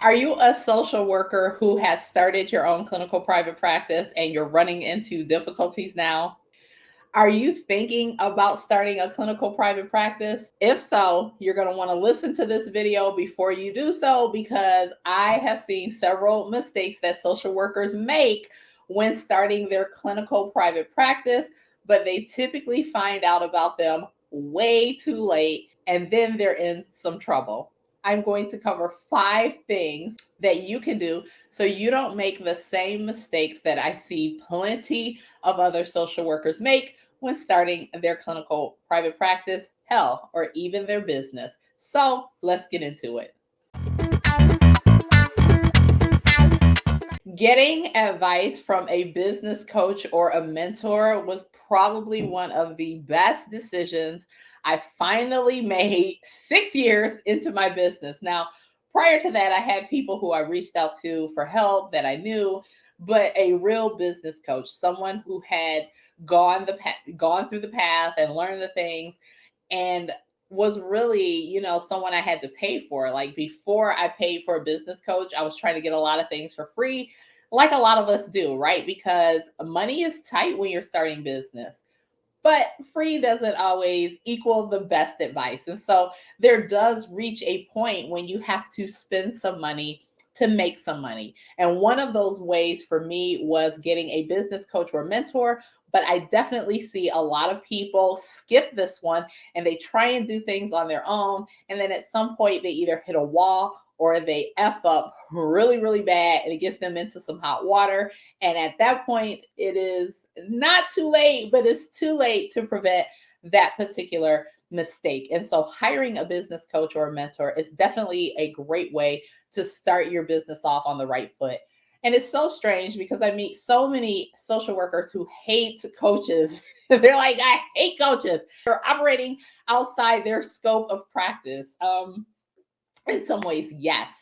Are you a social worker who has started your own clinical private practice and you're running into difficulties now? Are you thinking about starting a clinical private practice? If so, you're going to want to listen to this video before you do so because I have seen several mistakes that social workers make when starting their clinical private practice, but they typically find out about them way too late and then they're in some trouble. I'm going to cover 5 things that you can do so you don't make the same mistakes that I see plenty of other social workers make when starting their clinical private practice, hell, or even their business. So let's get into it. Getting advice from a business coach or a mentor was probably one of the best decisions I finally made 6 years into my business. Now, prior to that, I had people who I reached out to for help that I knew, but a real business coach, someone who had gone through the path and learned the things and was really, someone I had to pay for. Like before I paid for a business coach, I was trying to get a lot of things for free, like a lot of us do, right? Because money is tight when you're starting business. But free doesn't always equal the best advice. And so there does reach a point when you have to spend some money to make some money. And one of those ways for me was getting a business coach or mentor. But I definitely see a lot of people skip this one and they try and do things on their own. And then at some point, they either hit a wall or they F up really, really bad and it gets them into some hot water. And at that point, it is not too late, but it's too late to prevent that particular mistake. And so, hiring a business coach or a mentor is definitely a great way to start your business off on the right foot. And it's so strange because I meet so many social workers who hate coaches. They're like, I hate coaches. They're operating outside their scope of practice. In some ways, yes.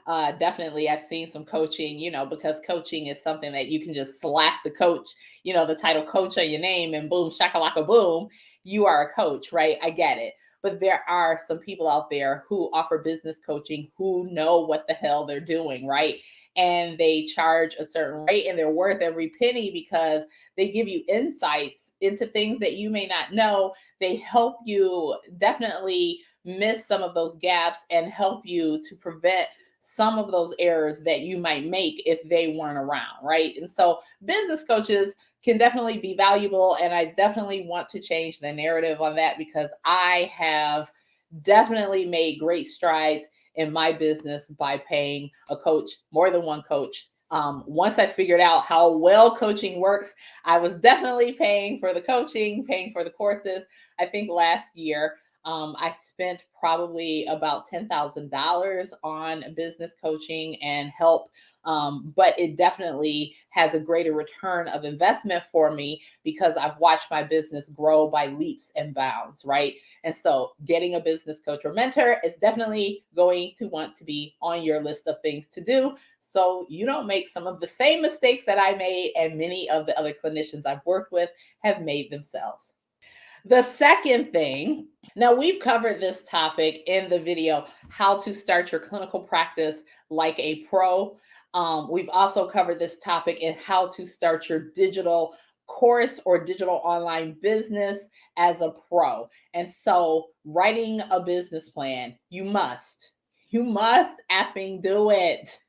Definitely, I've seen some coaching, because coaching is something that you can just slap the coach, the title coach on your name and boom, shakalaka boom, you are a coach, right? I get it. But there are some people out there who offer business coaching who know what the hell they're doing, right? And they charge a certain rate and they're worth every penny because they give you insights into things that you may not know. They help you definitely miss some of those gaps and help you to prevent some of those errors that you might make if they weren't around, right? And so business coaches can definitely be valuable. And I definitely want to change the narrative on that because I have definitely made great strides in my business by paying a coach, more than one coach. Once I figured out how well coaching works, I was definitely paying for the coaching, paying for the courses. I think last year, I spent probably about $10,000 on business coaching and help. But it definitely has a greater return of investment for me because I've watched my business grow by leaps and bounds, right? And so getting a business coach or mentor is definitely going to want to be on your list of things to do so you don't make some of the same mistakes that I made and many of the other clinicians I've worked with have made themselves. The second thing, now we've covered this topic in the video, how to start your clinical practice like a pro. We've also covered this topic in how to start your digital course or digital online business as a pro. And so writing a business plan, you must effing do it.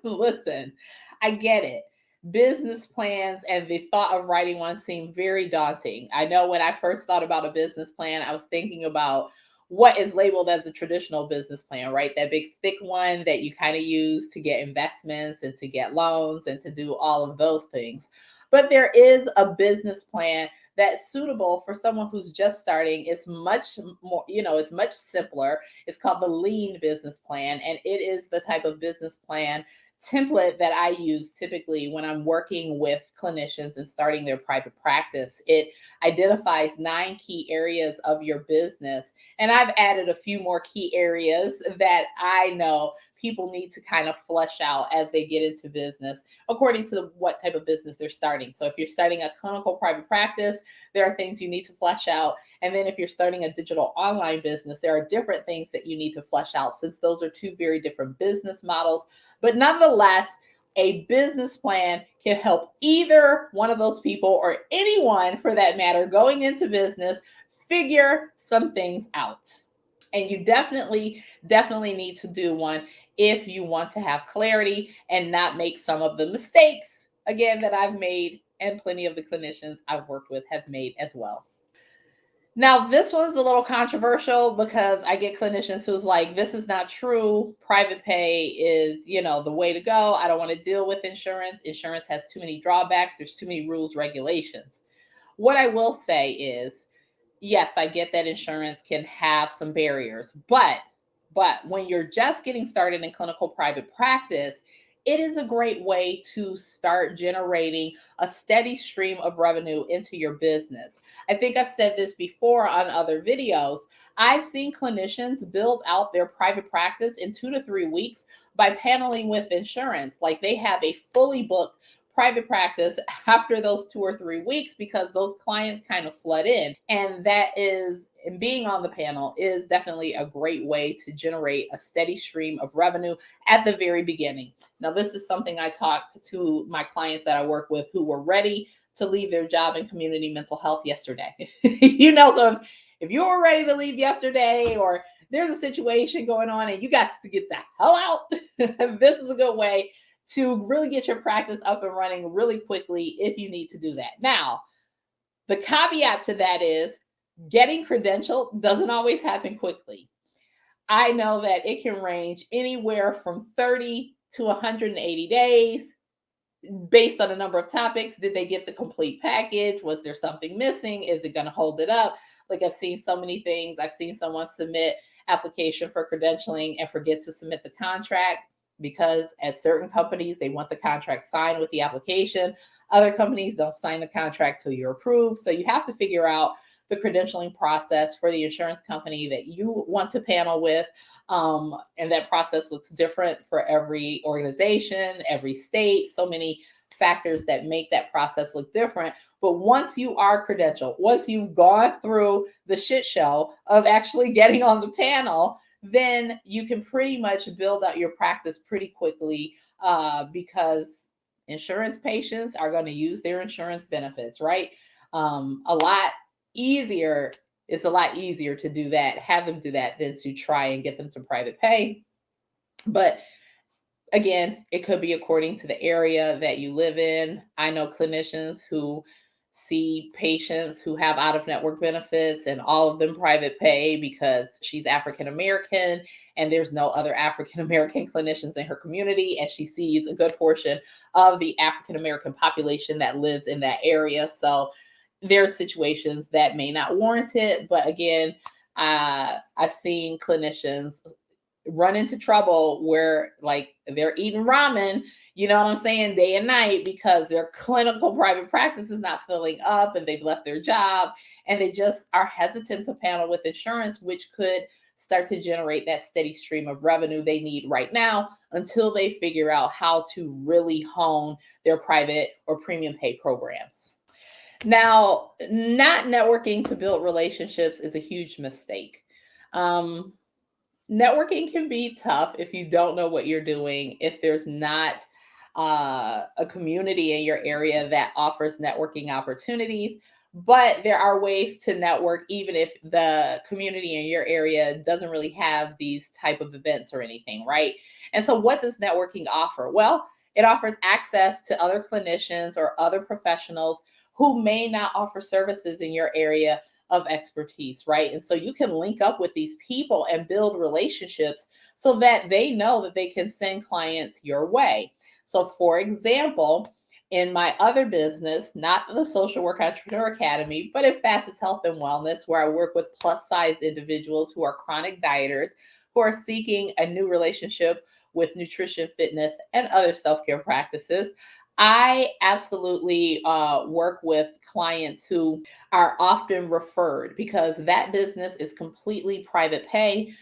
Listen, I get it. Business plans and the thought of writing one seem very daunting. I know when I first thought about a business plan, I was thinking about what is labeled as a traditional business plan, right? That big, thick one that you kind of use to get investments and to get loans and to do all of those things. But there is a business plan that's suitable for someone who's just starting. It's much more, it's much simpler. It's called the lean business plan. And it is the type of business plan template that I use typically when I'm working with clinicians and starting their private practice. It identifies 9 key areas of your business. And I've added a few more key areas that I know people need to kind of flesh out as they get into business according to what type of business they're starting. So if you're starting a clinical private practice, there are things you need to flesh out. And then if you're starting a digital online business, there are different things that you need to flesh out, since those are two very different business models. But nonetheless, a business plan can help either one of those people, or anyone for that matter, going into business, figure some things out. And you definitely need to do one if you want to have clarity and not make some of the mistakes, again, that I've made and plenty of the clinicians I've worked with have made as well. Now, this one's a little controversial because I get clinicians who's like, this is not true. Private pay is, the way to go. I don't want to deal with insurance. Insurance has too many drawbacks. There's too many rules, regulations. What I will say is, yes, I get that insurance can have some barriers, but when you're just getting started in clinical private practice, it is a great way to start generating a steady stream of revenue into your business. I think I've said this before on other videos. I've seen clinicians build out their private practice in 2 to 3 weeks by paneling with insurance. Like, they have a fully booked private practice after those 2 or 3 weeks because those clients kind of flood in. And being on the panel is definitely a great way to generate a steady stream of revenue at the very beginning. Now, this is something I talk to my clients that I work with who were ready to leave their job in community mental health yesterday. So if you were ready to leave yesterday, or there's a situation going on and you got to get the hell out, this is a good way to really get your practice up and running really quickly if you need to do that. Now, the caveat to that is getting credentialed doesn't always happen quickly. I know that it can range anywhere from 30 to 180 days based on a number of topics. Did they get the complete package? Was there something missing? Is it going to hold it up? Like, I've seen so many things. I've seen someone submit application for credentialing and forget to submit the contract, because at certain companies, they want the contract signed with the application. Other companies don't sign the contract till you're approved. So you have to figure out the credentialing process for the insurance company that you want to panel with. And that process looks different for every organization, every state, so many factors that make that process look different. But once you are credentialed, once you've gone through the shit show of actually getting on the panel, then you can pretty much build out your practice pretty quickly, because insurance patients are going to use their insurance benefits, right? A lot easier to do that, have them do that, than to try and get them to private pay. But again, it could be according to the area that you live in. I know clinicians who see patients who have out-of-network benefits and all of them private pay because she's African American and there's no other African American clinicians in her community, and she sees a good portion of the African American population that lives in that area. So there's situations that may not warrant it, but again, I've seen clinicians run into trouble where, like, they're eating ramen, day and night, because their clinical private practice is not filling up and they've left their job and they just are hesitant to panel with insurance, which could start to generate that steady stream of revenue they need right now until they figure out how to really hone their private or premium pay programs. Now, not networking to build relationships is a huge mistake. Networking can be tough if you don't know what you're doing, if there's not a community in your area that offers networking opportunities. But there are ways to network even if the community in your area doesn't really have these type of events or anything, right? And so what does networking offer? Well, it offers access to other clinicians or other professionals who may not offer services in your area of expertise, right? And so you can link up with these people and build relationships so that they know that they can send clients your way. So for example, in my other business, not the Social Work Entrepreneur Academy, but in Facets Health and Wellness, where I work with plus size individuals who are chronic dieters, who are seeking a new relationship with nutrition, fitness, and other self-care practices, I absolutely work with clients who are often referred, because that business is completely private pay.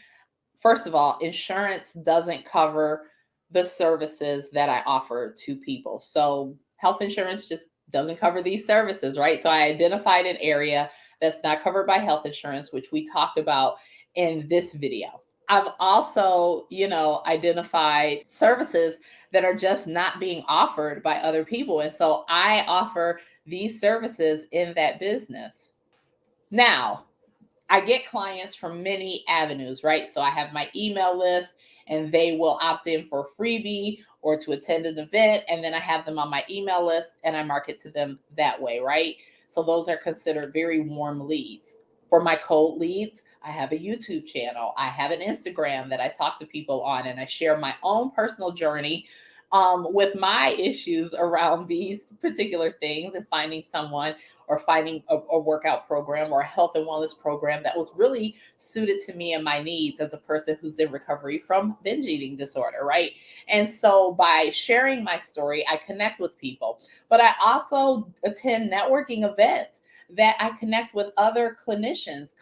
First of all, insurance doesn't cover the services that I offer to people. So health insurance just doesn't cover these services, right? So I identified an area that's not covered by health insurance, which we talked about in this video. I've also, identified services that are just not being offered by other people. And so I offer these services in that business. Now, I get clients from many avenues, right? So I have my email list and they will opt in for a freebie or to attend an event. And then I have them on my email list and I market to them that way, right? So those are considered very warm leads. For my cold leads, I have a YouTube channel. I have an Instagram that I talk to people on and I share my own personal journey with my issues around these particular things and finding someone or finding a workout program or a health and wellness program that was really suited to me and my needs as a person who's in recovery from binge eating disorder, right? And so by sharing my story, I connect with people, but I also attend networking events that I connect with other clinicians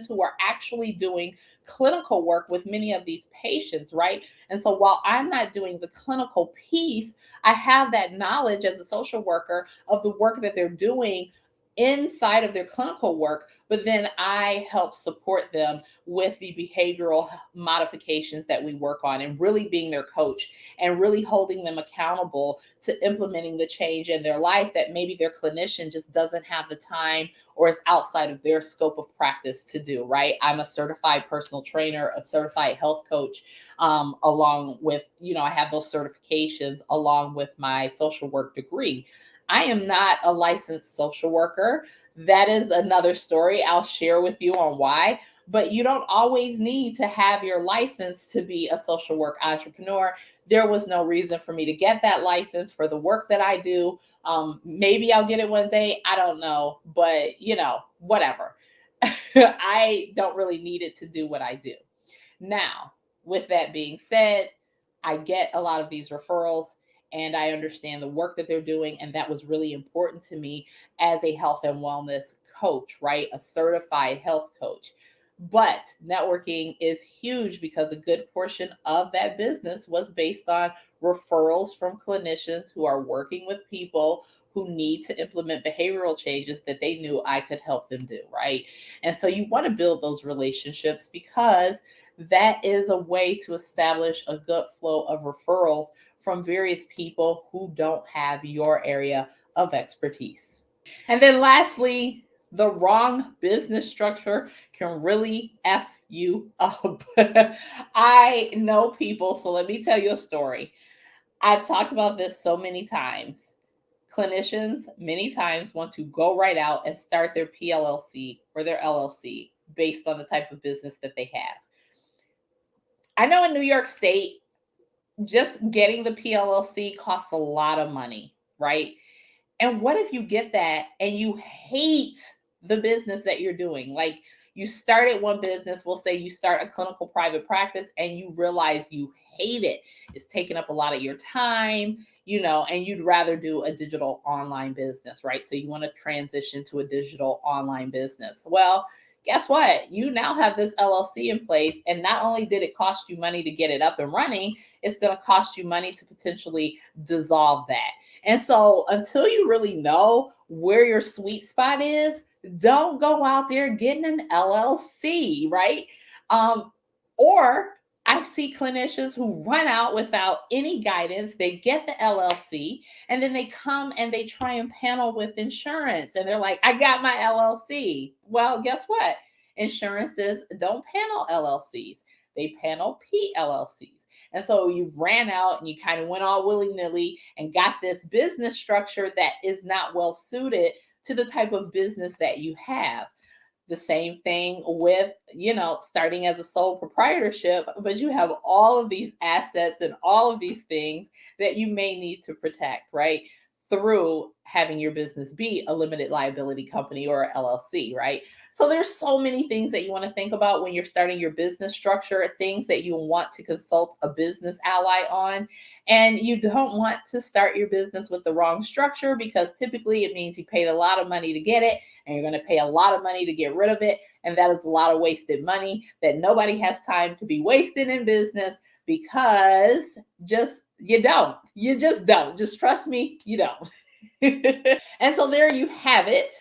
who are actually doing clinical work with many of these patients, right? And so while I'm not doing the clinical piece, I have that knowledge as a social worker of the work that they're doing inside of their clinical work, but then I help support them with the behavioral modifications that we work on and really being their coach and really holding them accountable to implementing the change in their life that maybe their clinician just doesn't have the time or is outside of their scope of practice to do, right? I'm a certified personal trainer, a certified health coach, along with, I have those certifications along with my social work degree. I am not a licensed social worker. That is another story I'll share with you on why. But you don't always need to have your license to be a social work entrepreneur. There was no reason for me to get that license for the work that I do. Maybe I'll get it one day. I don't know. But, whatever. I don't really need it to do what I do. Now, with that being said, I get a lot of these referrals and I understand the work that they're doing. And that was really important to me as a health and wellness coach, right? A certified health coach. But networking is huge because a good portion of that business was based on referrals from clinicians who are working with people who need to implement behavioral changes that they knew I could help them do, right? And so you want to build those relationships because that is a way to establish a good flow of referrals from various people who don't have your area of expertise. And then lastly, the wrong business structure can really F you up. I know people, so let me tell you a story. I've talked about this so many times. Clinicians many times want to go right out and start their PLLC or their LLC based on the type of business that they have. I know in New York State, just getting the PLLC costs a lot of money, right? And what if you get that and you hate the business that you're doing? Like you started one business, we'll say you start a clinical private practice and you realize you hate it. It's taking up a lot of your time, and you'd rather do a digital online business, right? So you want to transition to a digital online business. Well, guess what? You now have this LLC in place. And not only did it cost you money to get it up and running, it's going to cost you money to potentially dissolve that. And so until you really know where your sweet spot is, don't go out there getting an LLC, right? Or I see clinicians who run out without any guidance. They get the LLC and then they come and they try and panel with insurance. And they're like, I got my LLC. Well, guess what? Insurances don't panel LLCs, they panel PLLCs. And so you ran out and you kind of went all willy-nilly and got this business structure that is not well suited to the type of business that you have. The same thing with, starting as a sole proprietorship, but you have all of these assets and all of these things that you may need to protect, right? through having your business be a limited liability company or a LLC, right? So there's so many things that you want to think about when you're starting your business structure, things that you want to consult a business ally on. And you don't want to start your business with the wrong structure, because typically it means you paid a lot of money to get it and you're going to pay a lot of money to get rid of it. And that is a lot of wasted money that nobody has time to be wasted in business, because you just don't. Just trust me, you don't. And so there you have it.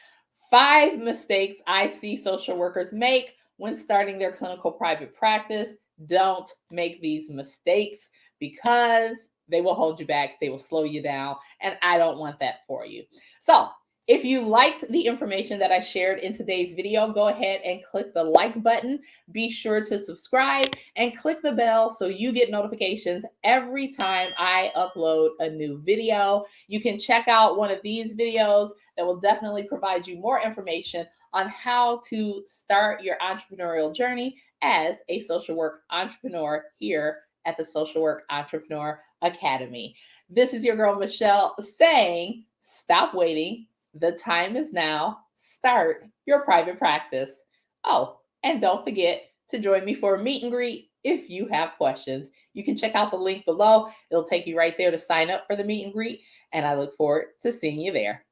5 mistakes I see social workers make when starting their clinical private practice. Don't make these mistakes, because they will hold you back, they will slow you down, and I don't want that for you. So, if you liked the information that I shared in today's video, go ahead and click the like button. Be sure to subscribe and click the bell so you get notifications every time I upload a new video. You can check out one of these videos that will definitely provide you more information on how to start your entrepreneurial journey as a social work entrepreneur here at the Social Work Entrepreneur Academy. This is your girl, Michelle, saying, stop waiting. The time is now. Start your private practice. Oh, and don't forget to join me for a meet and greet if you have questions. You can check out the link below. It'll take you right there to sign up for the meet and greet, and I look forward to seeing you there.